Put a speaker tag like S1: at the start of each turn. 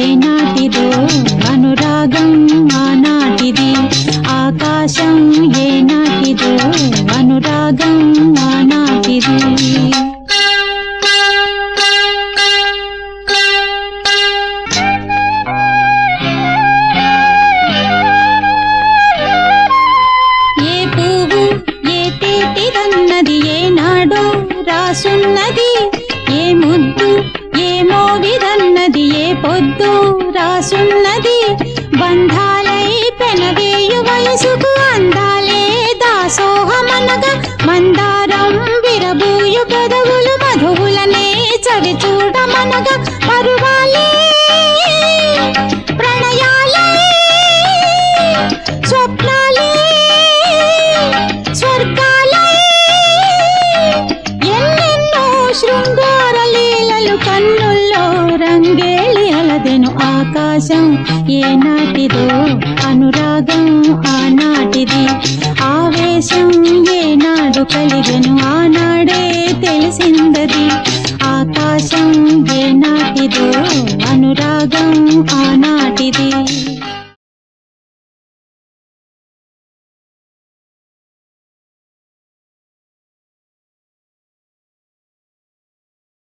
S1: ఏనాటిదో అనురాగం ఆనాటిది ఆకాశం ఏనాటిదో అనురాగం ఆనాటిది ఏ పువ్వు ఏ తేటిదన్నది ఏనాడో రాసున్నది ఏ ముద్దు ఏ మోవిదన్నది ఏ పొద్దు రాసున్నది బంధాలై పెనవేయు వయసుకు అందాలే దాసోహమనగా మందారం విరబూయు పెదవులు మధువులనే చవి చూడమనగా పరువాలే ప్రణయాలే స్వప్నాలే స్వర్గాలే ఎన్నెన్నో శృంగార లీలలు కన్నుల్లో రంగేళి అలదెను ఆకాశం ఏనాటిదో అనురాగం ఆనాటిది ఆవేశం ఏనాడు కలిగెను ఆనాడే తెలిసిందది ఆకాశం ఏనాటిదో అనురాగం ఆనాటిది